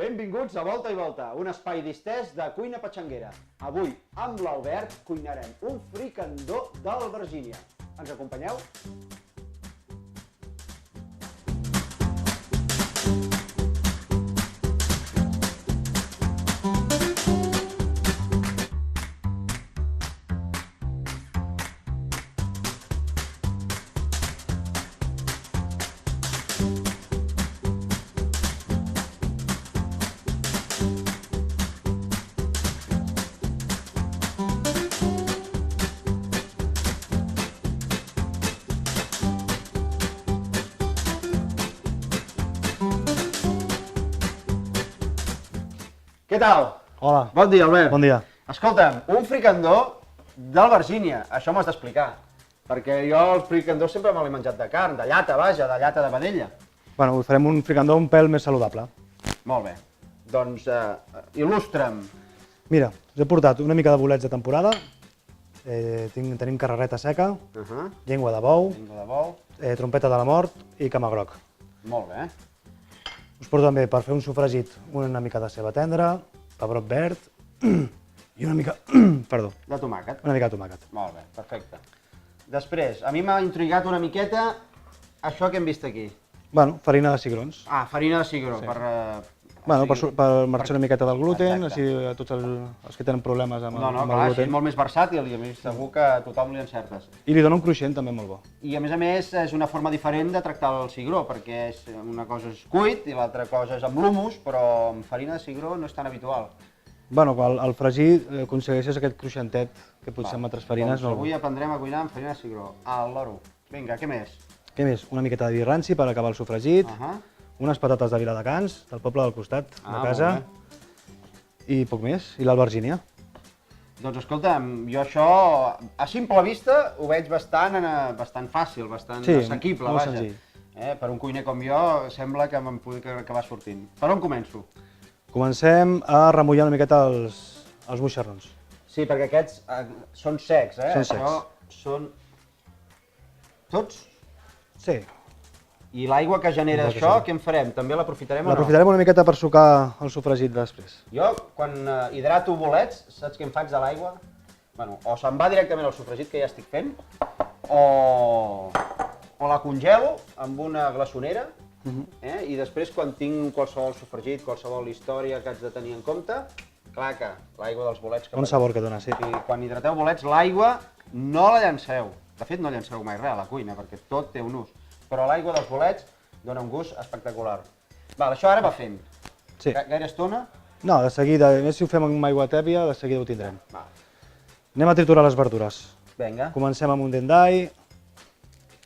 Benvinguts a Volta i Volta, un espai distès de cuina patxanguera. Avui, amb l'Albert, cuinarem un fricandó de l'Albergínia. Ens acompanyeu? Què tal? Hola. Bon dia, Albert. Bon dia. Escolta'm, un fricandó d'Albergínia, això m'ho has d'explicar. Perquè jo el fricandó sempre me l'he menjat de carn, de llata, vaja, de llata de vedella. Bueno, farem un fricandó un pèl més saludable. Molt bé. Doncs il·lustra'm. Mira, us he portat una mica de bolets de temporada, tenim carrereta seca, llengua de bou, Llengua de bou. trompeta de la mort i camagroc. Molt bé. Us porto també per fer un sofregit una mica de ceba tendra, pebrot verd i una mica, perdó, De tomàquet. una mica de tomàquet. Molt bé, perfecte. Després, a mi m'ha intrigat una miqueta això que hem vist aquí. Bueno, farina de cigrons. Ah, farina de cigró, Sí. per Per marxar una miqueta del gluten, Exacte. així a tots els que tenen problemes amb, No, no, amb clar, el així és gluten. molt més versàtil i a mi segur que a tothom li encertes. I li dona un cruixent també molt bo. I a més és una forma diferent de tractar el cigró, perquè una cosa és cuit i l'altra cosa és amb l'humus, però amb farina de cigró no és tan habitual. Bueno, al fregir aconsegueixes aquest cruixentet que potser amb altres farines Doncs no... avui aprendrem a cuinar amb farina de cigró. Al loro. Vinga, què més? Què més? Una miqueta de vi ranci per acabar el sofregit, unes patates de Viladecans, del poble del costat, de casa, i poc més, i l'albergínia. Doncs escolta'm, jo això a simple vista ho veig bastant fàcil, bastant assequible, molt vaja. senzill. Per un cuiner com jo sembla que me'n pugui acabar sortint. Per on començo? Comencem a remullar una miqueta els moixerons. Sí, perquè aquests són secs, Són secs. Això són tots? Sí, I l'aigua que genera L'aigua que això, genera. què en farem? També l'aprofitarem o no? l'aprofitarem una miqueta per sucar el sofregit després. Jo, quan hidrato bolets, saps què em faig de l'aigua? Bueno, o se'n va directament al sofregit que ja estic fent, o la congelo amb una glaçonera, i després quan tinc qualsevol sofregit, qualsevol història que haig de tenir en compte, clar que l'aigua dels bolets que Un sabor que dona, sí. I quan hidrateu bolets, l'aigua no la llanceu. De fet, no llanceu mai res a la cuina, perquè tot té un ús. Però l'aigua dels bolets dona un gust espectacular. Val, això ara va fent. Sí. Gaire estona? No, de seguida, a més si ho fem amb aigua tèbia, de seguida ho tindrem. Va, Anem a triturar les verdures. vinga. Comencem amb un dendall,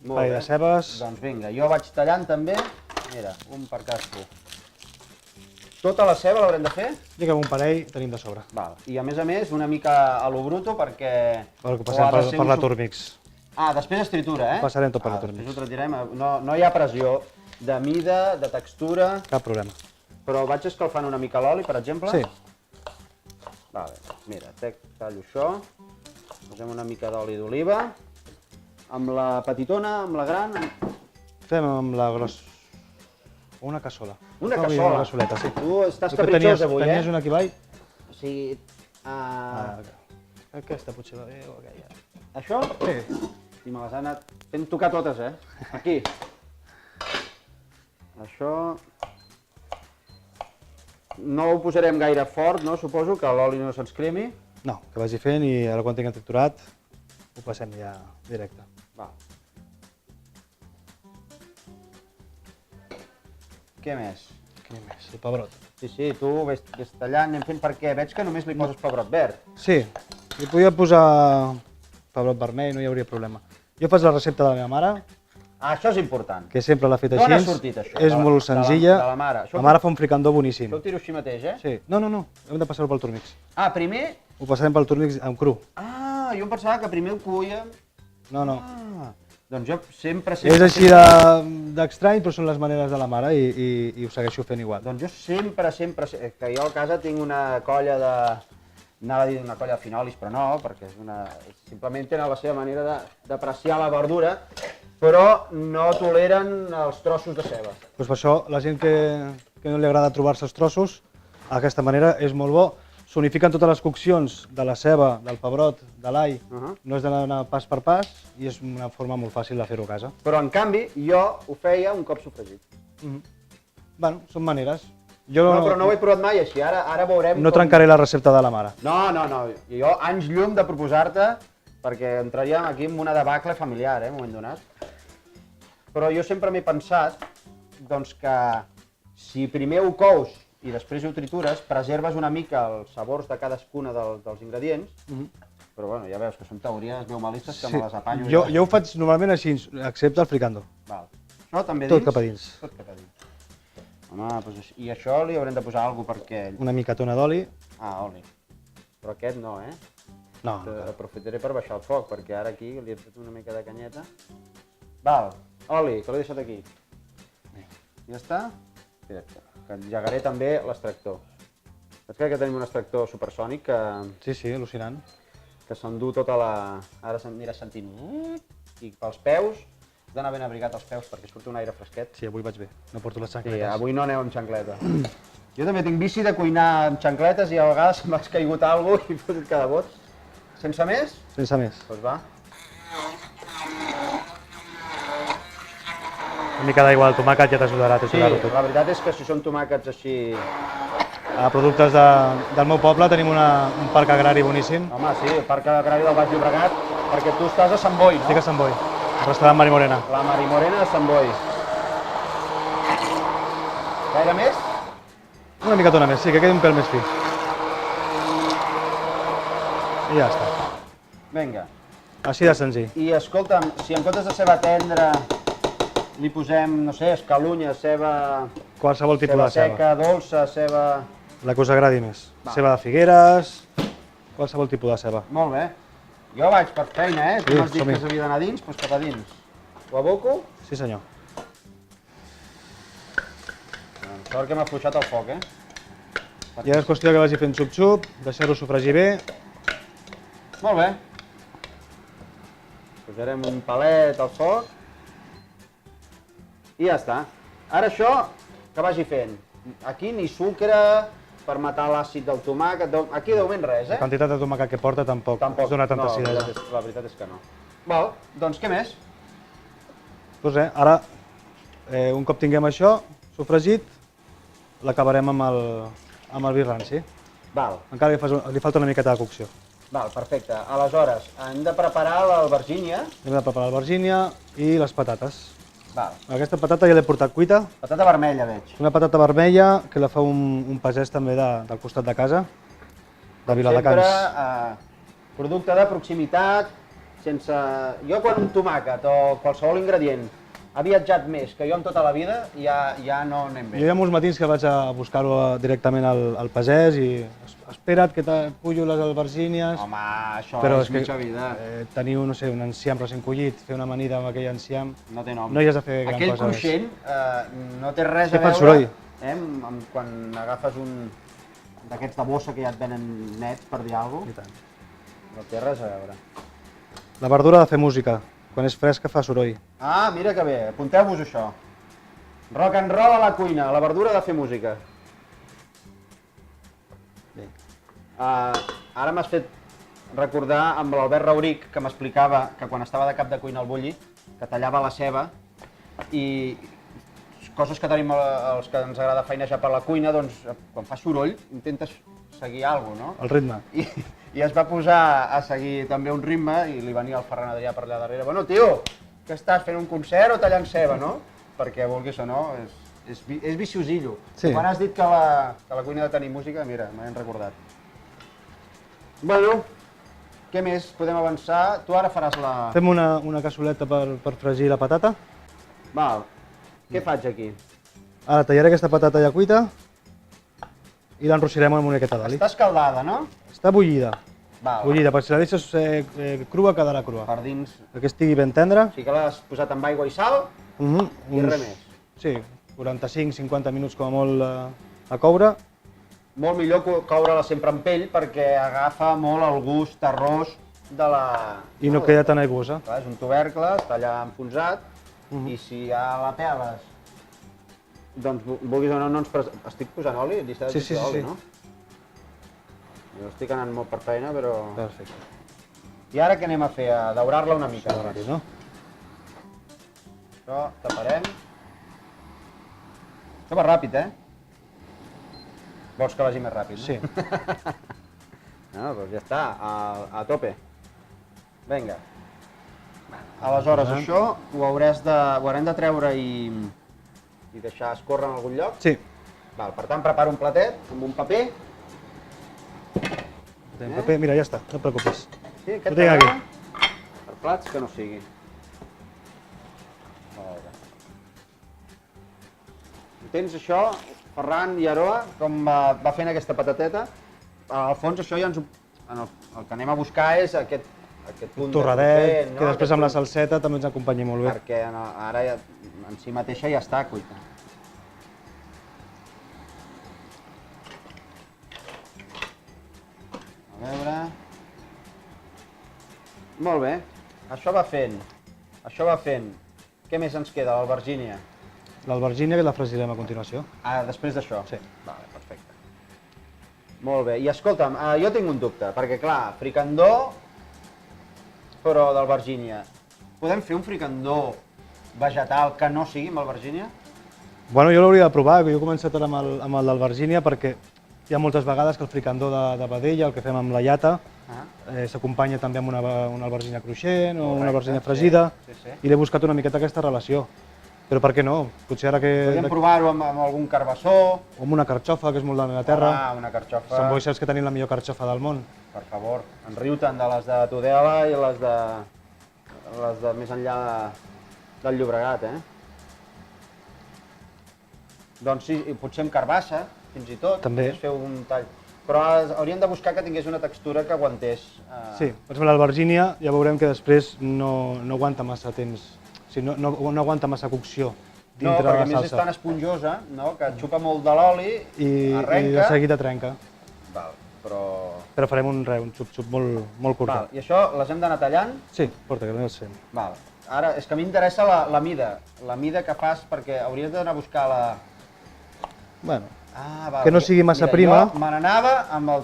Molt paell bé. de cebes. Doncs vinga, jo vaig tallant també. Mira, un per cadascú. Tota la ceba l'haurem de fer? Diguem un parell, tenim de sobre. Val. I a més, una mica a lo bruto perquè... Perquè o passem ha de ser per un la suc- Turmix. Ah, després es tritura, eh? Passarem tot per la Després Turmix. ho tratirem. No hi ha pressió de mida, de textura, Cap problema. però vaig escalfant una mica l'oli, per exemple. Sí. Vale, mira, tallo això. Posem una mica d'oli d'oliva. Amb la petitona, amb la gran... Fem amb la gros... Una cassola. Una No, cassola. Una cassoleta, sí. Tu estàs Tu que capritxós avui, tenies una aquí avall? O sigui... Aquesta potser va bé o aquella. Això? Sí. I me les ha anat fent tocar totes, eh? Aquí. Això... No ho posarem gaire fort, no? Suposo que l'oli no se'ns cremi. No, que vagi fent i ara quan tinguem triturat ho passem ja directe. Va. Què més? Què més? El pebrot. Sí, tu ves tallant, anem fent perquè veig que només li poses pebrot verd. Sí, li podia posar pebrot vermell, no hi hauria problema. Jo faig la recepta de la meva mare, Ah, això és important. que sempre l'ha fet D'on així. ha sortit això? És molt senzilla. De la mare. Això La mare fa un fricandó boníssim. Això ho tiro així mateix, eh? Sí. No, hem de passar-ho pel Turmix. Ah, primer... Ho passarem pel Turmix amb cru. Ah, jo em pensava que primer ho cuíem... No. Ah, doncs jo sempre... És així d'estrany, però són les maneres de la mare i ho segueixo fent igual. Doncs jo sempre, que jo a casa tinc una colla de... Anava a dir una colla de finolis, però no, perquè simplement tenen la seva manera d'apreciar la verdura, però no toleren els trossos de ceba. Doncs per això, la gent que que no li agrada trobar-se els trossos, d'aquesta manera és molt bo. S'unifiquen totes les coccions de la ceba, del pebrot, de l'all, no és d'anar pas per pas i és una forma molt fàcil de fer-ho a casa. Però, en canvi, jo ho feia un cop sofregit. Bueno, són maneres. No, però no ho he provat mai així, ara veurem no trencaré la recepta de la mare. No, jo anys llum de proposar-te, perquè entraríem aquí en una debacle familiar, un moment donat. Però jo sempre m'he pensat, doncs, que si primer ho cous i després ho tritures, preserves una mica els sabors de cadascuna dels ingredients, però bueno, ja veus que són teories neumalistes que me les apanyo. Jo ho faig normalment així, excepte el fricando. Val. Això també dins? Tot cap a dins. Tot cap a dins. Home, doncs, i això li haurem de posar alguna cosa perquè... Una micatona d'oli. Ah, oli. Però aquest no, eh? No. Aprofitaré per baixar el foc, perquè ara aquí li he fet una mica de canyeta. Val, oli, que l'he deixat aquí. Ja està? Directe. Que engegaré també l'extractor. Saps que tenim un extractor supersònic que... Sí, al·lucinant. Que s'endú tota la... Ara aniràs sentint... I pels peus, has d'anar ben abrigat els peus perquè surt un aire fresquet. Sí, avui vaig bé, no porto les Sí, xancletes. avui no aneu amb xancleta. Jo també tinc vici de cuinar amb xancletes i a vegades m'has caigut alguna cosa i fotut cada bot. Sense més? Sense més. Doncs va. Una mica d'aigua del tomàquet ja t'ajudarà a Sí, triturar-ho tot. la veritat és que si són tomàquets així... A productes del meu poble tenim un parc agrari boníssim. Home, sí, el Parc Agrari del Baix Llobregat, perquè tu estàs a Sant Boi, no? Estic a Sant Boi, al restaurant Mari Morena. La Mari Morena de Sant Boi. Gaire més? Una micatona més, sí, que quedi un pèl més fi. I ja està. Vinga. Així de senzill. I escolta'm, si en comptes de ceba tendra li posem, no sé, escalunya, ceba... Qualsevol tipus de ceba. seca, dolça, ceba... La que us agradi més. Ceba de figueres, qualsevol tipus de ceba. Molt bé. Jo vaig per feina, Tu Sí, m'has dit som-hi. que s'havia d'anar dins, doncs cap a dins. Ho aboco? Sí, senyor. Sort que m'ha afluixat el foc, Ja és qüestió que vagi fent xup-xup, deixar-ho sofregir bé. Molt bé. Posarem un palet al foc. I ja està. Ara això, que vagi fent. Aquí ni sucre per matar l'àcid del tomàquet. Aquí de moment res, La quantitat de tomàquet que porta tampoc es dona tanta acidesa. La veritat és que no. Val, doncs què més? Doncs res, ara, un cop tinguem això sofregit, l'acabarem amb el vi ranci. Val, Encara li falta una miqueta de cocció. val, perfecte. Aleshores, hem de preparar l'albergínia. Hem de preparar l'albergínia i les patates. Val. Aquesta patata ja l'he portat cuita. Patata vermella, veig. Una patata vermella que la fa un pagès també del costat de casa, de Viladecans. Sempre producte de proximitat, sense... Jo quan un tomàquet o qualsevol ingredient ha viatjat més que jo en tota la vida, ja no anem bé. Jo hi ha molts matins que vaig a buscar-ho directament al pagès i espera't que pullo les albergínies. Home, això però és mitja vida. Tenir no sé, un enciam recent collit, fer una amanida amb aquell enciam, No té nom. no hi has de fer gran Aquell cosa més. cruixent no té res Que a fa veure soroll. amb quan agafes un d'aquests de bossa que ja et venen nets, per dir alguna I cosa. tant. No té res a veure. La verdura ha de fer música, quan és fresca fa soroll. Ah, mira que bé, apunteu-vos això. Rock and roll a la cuina, la verdura ha de fer música. Bé. Ara m'has fet recordar amb l'Albert Rauric, que m'explicava que quan estava de cap de cuina al Bulli, que tallava la ceba i coses que tenim els que ens agrada feinejar per la cuina, doncs quan fa soroll intentes seguir alguna cosa, no? El ritme. I es va posar a seguir també un ritme i li venia el Ferran Adrià per allà darrere. Bueno, tio, què estàs fent un concert o tallant ceba, no? Perquè vulguis o no, és viciosillo. Sí. Quan has dit que la cuina ha de tenir música, mira, m'he recordat. Bueno, què més podem avançar? Tu ara faràs la... Fem una cassoleta per fregir la patata. Val, què faig aquí? Ara tallaré aquesta patata ja cuita i l'enrossirem amb una miqueta d'oli. Està escaldada, no? Està bullida. Val, Bullida, perquè si la deixes crua quedarà crua. per dins... Que estigui ben tendra. O sigui que l'has posat amb aigua i sal i res més. Sí, 45-50 minuts com a molt a coure. Molt millor coure-la sempre en pell perquè agafa molt el gust terrós de la... I no queda tan aiguosa. Clar, és un tubercle, està allà enfonsat, i si ja la peles Doncs, vulguis o no, estic posant oli, llista de Sí. oli, no? Jo estic anant molt per feina, però... Perfecte. I ara què anem a fer? A daurar-la una mica. Això va ràpid, no? Això, taparem. Això va ràpid, eh? Vols que vagi més ràpid, no? Sí. No, doncs ja està, a tope. Vinga. Aleshores, això ho haurem de treure i deixar escórrer en algun lloc. Sí. Val, per tant, preparo un platet amb un paper. Tenim paper. Mira, ja està, no et preocupis. Sí, aquest Ho tinc aquí. t'agrada? Per plats que no sigui. Molt bé. Tens això, Ferran i Aroa, com va fent aquesta patateta. Al fons això ja el que anem a buscar és aquest punt Torradet, de cruixent, no? que després amb la salseta també ens acompanyi molt bé. Perquè ara ja, en si mateixa ja està cuita. A veure... Molt bé, això va fent. Què més ens queda, l'albergínia? L'albergínia que la fregirem a continuació. Després d'això? Sí. Vale, perfecte. Molt bé, i escolta'm, jo tinc un dubte, perquè clar, fricandó, però d'albergínia. Podem fer un fricandó vegetal que no sigui amb albergínia? Bueno, jo l'hauria de provar, jo he començat ara amb el d'albergínia perquè hi ha moltes vegades que el fricandó de vedella, el que fem amb la llata, s'acompanya també amb una albergínia cruixent o una albergínia fregida, i l'he buscat una miqueta aquesta relació. Però per què no? Potser ara que... Podem provar-ho amb algun carbassó. O amb una carxofa, que és molt de la meva terra. Una carxofa. Sant Boi saps que tenim la millor carxofa del món. Per favor, enriu-te'n de les de Tudela i les de més enllà del Llobregat, Doncs sí, potser amb carbassa, fins i tot. També. Podries fer un tall. Però hauríem de buscar que tingués una textura que aguantés. Sí, per exemple, l'albergínia ja veurem que després no aguanta massa temps. O sigui, no aguanta massa cocció dintre de la salsa. No, perquè a més és tan esponjosa, que xupa molt de l'oli, arrenca... I de seguida trenca. Val, però... Però farem un xup-xup molt curt. Val, i això les hem d'anar tallant? Sí, porta, que no els fem. Val. Ara, és que a mi m'interessa la mida. La mida que fas, perquè hauries d'anar a buscar la... Bueno, val. Que no sigui massa prima. Jo me n'anava amb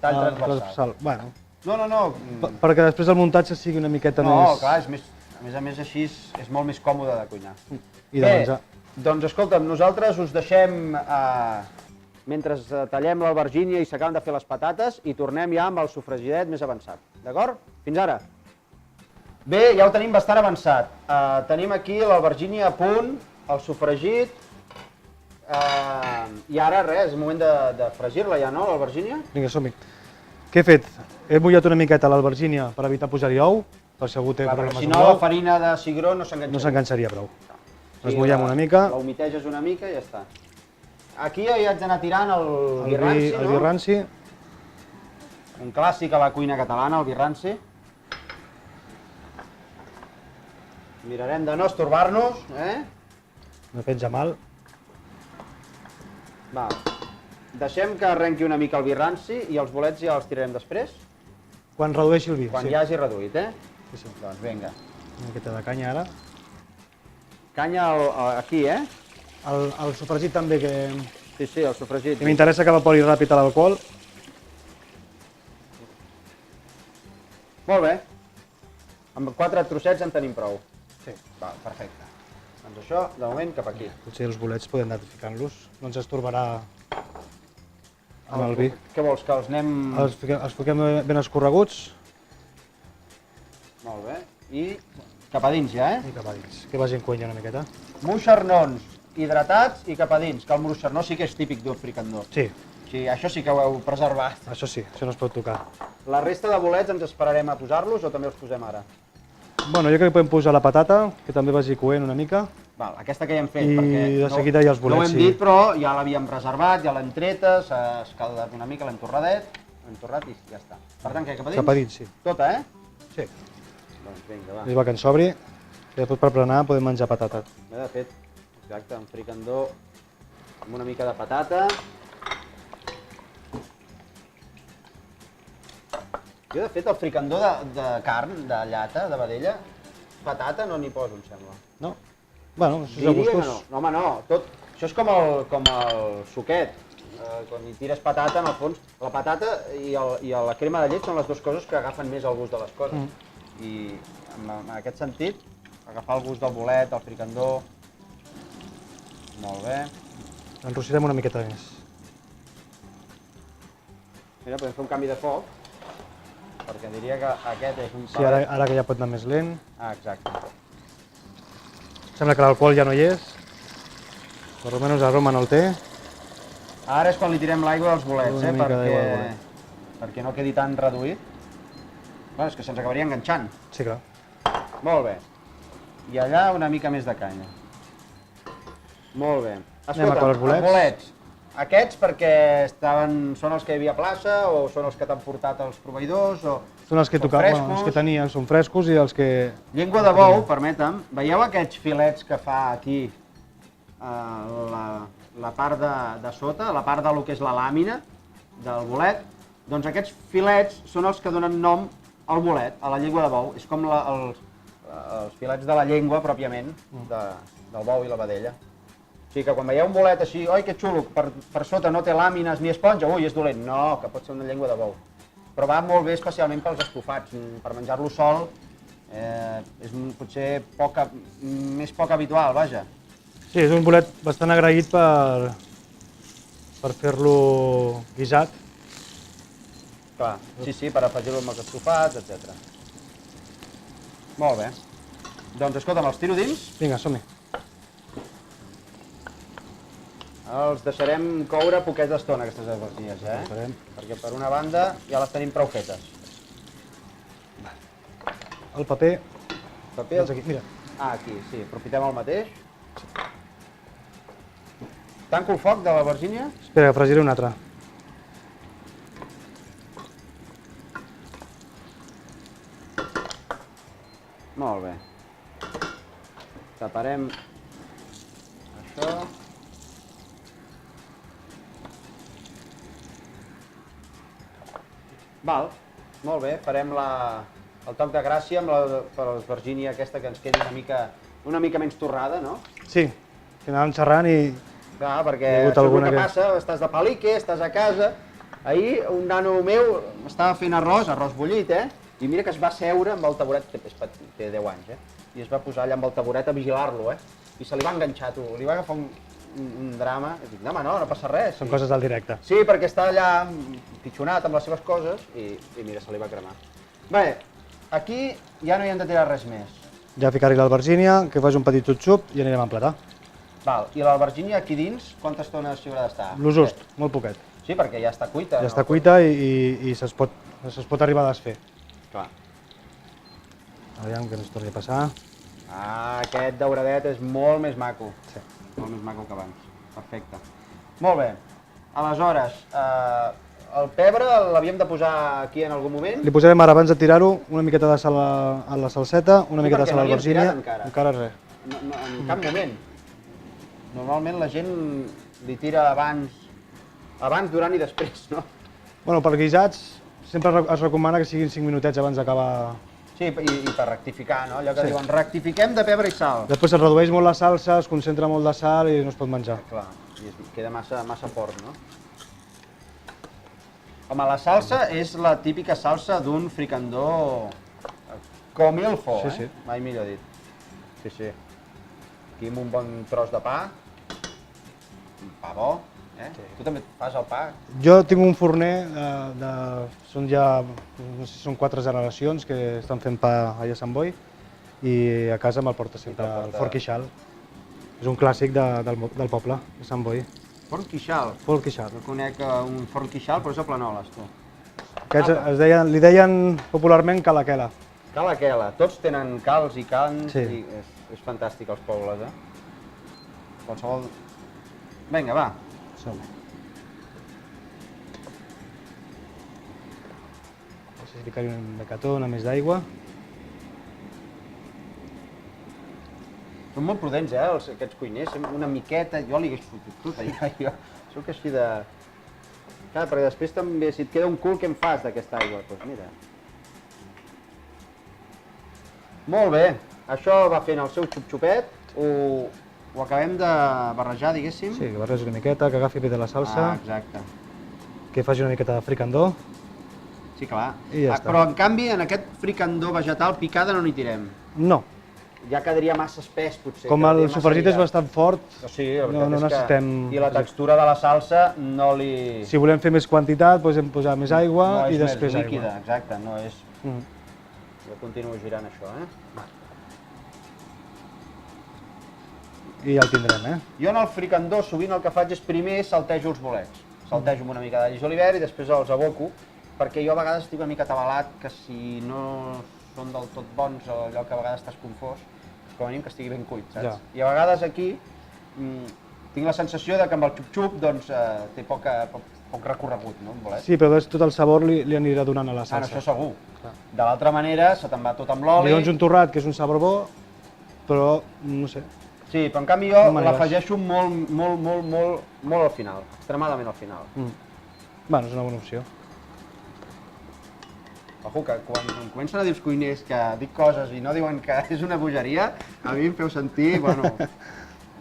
tall transversal. Bueno. No. Perquè després el muntatge sigui una miqueta més... No, clar, a més així és molt més còmode de cuinar. I de menjar. Doncs escolta'm, nosaltres us deixem mentre tallem l'albergínia i s'acaben de fer les patates i tornem ja amb el sofregidet més avançat. D'acord? Fins ara. Bé, ja ho tenim bastant avançat. Tenim aquí l'albergínia a punt, el sofregit, i ara res, és moment de fregir-la ja, no, l'albergínia? Vinga, som-hi. Què he fet? He mullat una miqueta l'albergínia per evitar posar-hi ou, per si algú té problemes amb l'ou. Si amb no, la l'ou. farina de cigró no s'enganxaria. No s'enganxaria prou. Les mullem una mica. La humiteges una mica i ja està. Aquí ja hi haig d'anar tirant el birranci, no? El birranci. Un clàssic a la cuina catalana, el birranci. Mirarem de no estorbar-nos, No penja mal. Va. Deixem que arrenqui una mica el birranci i els bolets ja els tirarem després? Quan redueixi el vi, Quan sí. ja hagi reduït, Sí. Doncs vinga. Una miqueta de canya ara. Canya aquí, El sofregit també, que Sí, el sofregit. m'interessa que evapori ràpid a l'alcohol. Molt bé. Amb 4 trossets en tenim prou. Sí. Va, perfecte. Doncs això, de moment, cap aquí. Potser els bolets podem anar ficant-los. No ens estorbarà amb el vi. Què vols, que els anem... Els fiquem ben escorreguts Molt bé. I cap a dins ja, i cap a dins. Que vagin cuenya una miqueta. Moixernons hidratats i cap a dins, que el moixernó sí que és típic d'un fricandó. Sí, Sí, això sí que ho heu preservat. això sí, això no es pot tocar. La resta de bolets ens esperarem a posar-los o també els posem ara? Bueno, jo crec que podem posar la patata, que també vagi coent una mica. Val, aquesta que ja hem fet, I perquè de seguida ja els bolets, no ho hem sí. dit, però ja l'havíem reservat, ja l'hem treta, s'ha escaldat una mica, l'hem torrat i ja està. Per tant, què, cap a dins? Cap a dins, sí. Tota, Sí. Doncs vinga, va. Més va que en sobri. I després per berenar podem menjar patata. De fet, exacte, un fricandó amb una mica de patata. Jo, de fet, el fricandó de carn, de llata, de vedella, patata no n'hi poso, em sembla. No? Bueno, això és a Diria que gustos. no. No, home, no. Això és com el suquet, quan hi tires patata, en el fons, la patata i la crema de llet són les dues coses que agafen més el gust de les coses. I en aquest sentit, agafar el gust del bolet, del fricandó... Molt bé. Enrossirem una miqueta més. Mira, podem fer un canvi de foc, perquè diria que aquest és un Sí, ara que ja pot anar més lent. Ah, exacte. Sembla que l'alcohol ja no hi és. Per almenys aroma no el té. Ara és quan li tirem l'aigua dels bolets, Una mica d'aigua al bolet. perquè no quedi tan reduït. Bueno, és que se'ns acabaria enganxant. Sí, clar. Molt bé. I allà una mica més de canya. Molt bé. Anem a acabar els bolets. Els bolets. Aquests perquè són els que hi havia a plaça o són els que t'han portat els proveïdors o... Són els que tocaven, els que tenien, són frescos i els que... Llengua de bou, permetem. Veieu aquests filets que fa aquí la part de sota, la part del que és la làmina del bolet? Doncs aquests filets són els que donen nom al bolet, a la llengua de bou. És com els filets de la llengua, pròpiament, del bou i la vedella. O sigui que quan veieu un bolet així, oi que xulo, per sota no té làmines ni esponja, ui, és dolent. No, que pot ser una llengua de bou. Però va molt bé especialment pels estofats, per menjar-lo sol és potser més poc habitual, vaja. Sí, és un bolet bastant agraït per fer-lo guisat. Clar, sí, per afegir-lo amb els estofats, etc. Molt bé. Doncs escolta'm, els tiro dins. Vinga, som-hi. Els deixarem coure poqueta estona, aquestes albergínies, Perquè per una banda ja les tenim prou fetes. El paper... Paper... Aquí, mira. Ah, aquí, sí. Aprofitem el mateix. Tanco el foc de l'albergínia. Espera, que fregiré un altre. Molt bé. Taparem això. Val, molt bé, farem el toc de gràcia per l'albergínia aquesta que ens quedi una mica menys torrada, no? Sí, que anàvem xerrant i... Clar, perquè això és el que passa, estàs de palique, estàs a casa. Ahir un nano meu estava fent arròs bullit, i mira que es va seure amb el taburet, té 10 anys, i es va posar allà amb el taburet a vigilar-lo, i se li va enganxar, tu, li va agafar un drama, i dic, no passa res. Són coses del directe. Sí, perquè està allà pitxonat amb les seves coses i mira, se li va cremar. Bé, aquí ja no hi hem de tirar res més. Ja ficar-hi l'albergínia, que faci un petit xup-xup i anirem a emplatar. Val, i l'albergínia aquí dins, quanta estona s'hi haurà d'estar? Lo just, molt poquet. Sí, perquè ja està cuita. Ja està cuita i se'ls pot arribar a desfer. Clar. Aviam que ens torni a passar. Ah, aquest dauradet és molt més maco. Sí. Molt més maco que abans. Perfecte. Molt bé. Aleshores, el pebre l'havíem de posar aquí en algun moment? Li posarem ara, abans de tirar-ho, una miqueta de sal a la salseta, una miqueta de sal a l'albergínia. Encara res. En cap moment. Normalment la gent li tira abans, durant i després, no? Bueno, per guisats sempre es recomana que siguin 5 minutets abans d'acabar. Sí, i per rectificar, no? Allò que diuen, rectifiquem de pebre i sal. Després es redueix molt la salsa, es concentra molt de sal i no es pot menjar. Clar, i queda massa fort, no? Home, la salsa és la típica salsa d'un fricandó comilfo, Sí. Mai millor dit. Sí. Aquí amb un bon tros de pa. Un pa bo, Tu també fas el pa? Jo tinc un forner, són ja, no sé si són 4 generacions que estan fent pa allà a Sant Boi i a casa me'l porta sempre el Forn Quixal. És un clàssic del poble, de Sant Boi. Forn Quixal? Forn Quixal. Jo conec un Forn Quixal, però és a Planoles, tu. Aquests li deien popularment calaquela. Calaquela. Tots tenen cals i cans, Sí. i és fantàstic els pobles, Qualsevol... Vinga, va. Som-hi. No sé si ficar-hi un becató, una més d'aigua. Són molt prudents, aquests cuiners, una miqueta, jo li hagués fotut tot allà, jo soc així de... Clar, perquè després també, si et queda un cul, què en fas d'aquesta aigua? Doncs mira. Molt bé, això va fent el seu xup-xupet, ho ho acabem de barrejar, diguéssim. Sí, que barregi una miqueta, que agafi bé de la salsa, Exacte. que faci una miqueta de fricandó. Sí, clar. I ja està. Però en canvi, en aquest fricandó vegetal picada no n'hi tirem. No, Ja quedaria massa espès, potser. com el sofregit és bastant fort, O sigui, la no veritat és necessitem... que... I la textura de la salsa no li... Si volem fer més quantitat, doncs hem posat més aigua i després no és més líquida, aigua. exacte, no és... Mm. Jo continuo girant això, I ja el tindrem, Jo en el fricandó sovint el que faig és primer saltejo els bolets. Saltejo amb una mica d'all i julivert i després els aboco, perquè jo a vegades estic una mica atabalat que si no són del tot bons o allò que a vegades estàs confós, com a mínim que estigui ben cuit, saps? Ja. I a vegades aquí tinc la sensació de que amb el xup-xup doncs, té poc recorregut, no, un bolet? Sí, però després tot el sabor li anirà donant a la Això salsa. segur. Clar. De l'altra manera, se te'n va tot amb l'oli. Li dones un torrat, que és un sabor bo, però no sé. Sí, però en canvi jo No me n'hi l'afegeixo molt al final, extremadament al final. Bueno, és una bona opció. Ojo, que quan em comencen a dir els cuiners que dic coses i no diuen que és una bogeria, a mi em feu sentir, bueno...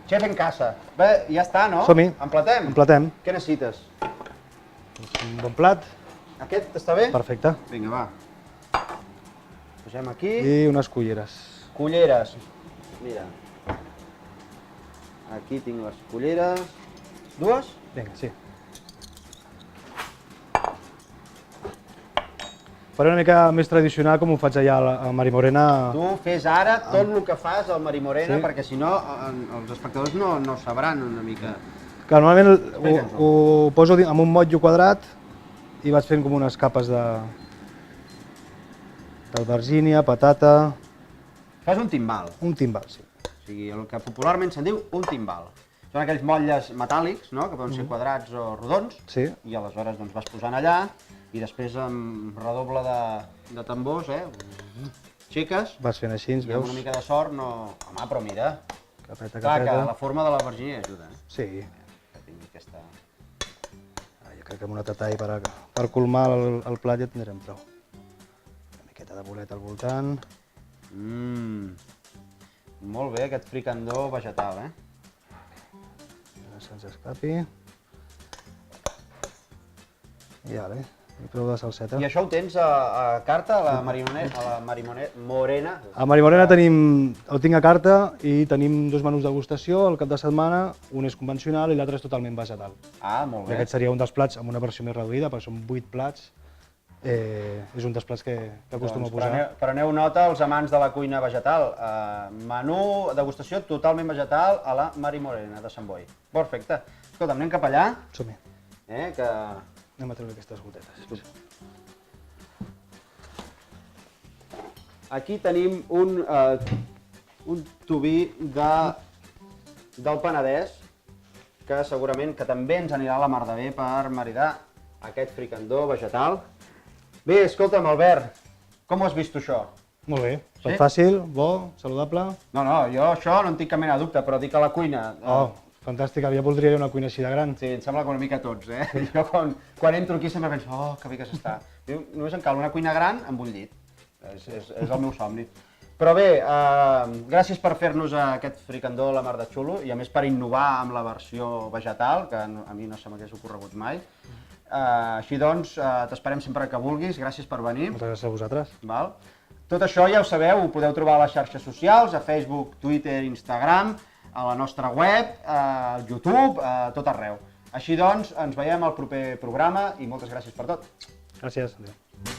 Xef en casa. Bé, ja està, no? Som-hi. Emplatem? Emplatem. Què necessites? Un bon plat. Aquest està bé? Perfecte. Vinga, va. Posem aquí. I unes culleres. Culleres. Mira. Aquí tinc les culleres. Dues? Vinga, sí. Faré una mica més tradicional com ho faig allà a Marimorena. Tu fes ara tot el que fas al Marimorena, Sí. perquè si no els espectadors no sabran una mica. Que normalment Explica'ns-ho. ho poso en un motllo quadrat i vaig fent com unes capes d'albergínia, patata, Fas un timbal, un timbal, sí. o sigui, el que popularment se'n diu un timbal. Són aquells motlles metàl·lics, no?, que poden ser quadrats o rodons, Sí. i aleshores doncs, vas posant allà, i després amb redoble de tambors, aixeques, Vas fent així, i amb veus? una mica de sort no... Home, però mira, Capeta, clar que capeta. la forma de l'albergínia ajuda, Sí. que tingui aquesta... Jo crec que amb una tatall per colmar el plat ja tindrem prou. Una miqueta de bolet al voltant. Molt bé, aquest fricandó vegetal, No se'ns escapi. I ara, i prou de salseta. I això ho tens a carta, a la Morena? A Marimorena ho tinc a carta i tenim dos menús degustació al cap de setmana, un és convencional i l'altre és totalment vegetal. Ah, molt I bé. aquest seria un dels plats amb una versió més reduïda, perquè són 8 plats. És un dels plats que acostumo a posar. Preneu nota els amants de la cuina vegetal. Menú, degustació totalment vegetal a la Marimorena de Sant Boi. Perfecte. Escolta'm, anem cap allà, Som-hi. que... Anem a treure aquestes gotetes. Aquí tenim un tubí del Penedès, que segurament que també ens anirà a la mar de bé per maridar aquest fricandó vegetal. Bé, escolta'm, Albert, com ho has vist tu, això? Molt bé. Sí? Tot fàcil, bo, saludable. No, jo això no en tinc cap mena de dubte, però dic a la cuina... Oh, fantàstic, ja voldria una cuina així de gran. Sí, em sembla que una mica tots, Jo quan entro aquí sempre penso, oh, que bé que s'està. Només em cal una cuina gran amb un llit. És el meu somni. Però bé, gràcies per fer-nos aquest fricandó a la mar de xulo i a més per innovar amb la versió vegetal, que a mi no se m'hagués ocorregut mai. Així doncs, t'esperem sempre que vulguis, gràcies per venir. Moltes gràcies a vosaltres. Val? Tot això ja ho sabeu, ho podeu trobar a les xarxes socials, a Facebook, Twitter, Instagram, a la nostra web, al YouTube, a tot arreu. Així doncs, ens veiem al proper programa i moltes gràcies per tot. Gràcies. Adéu.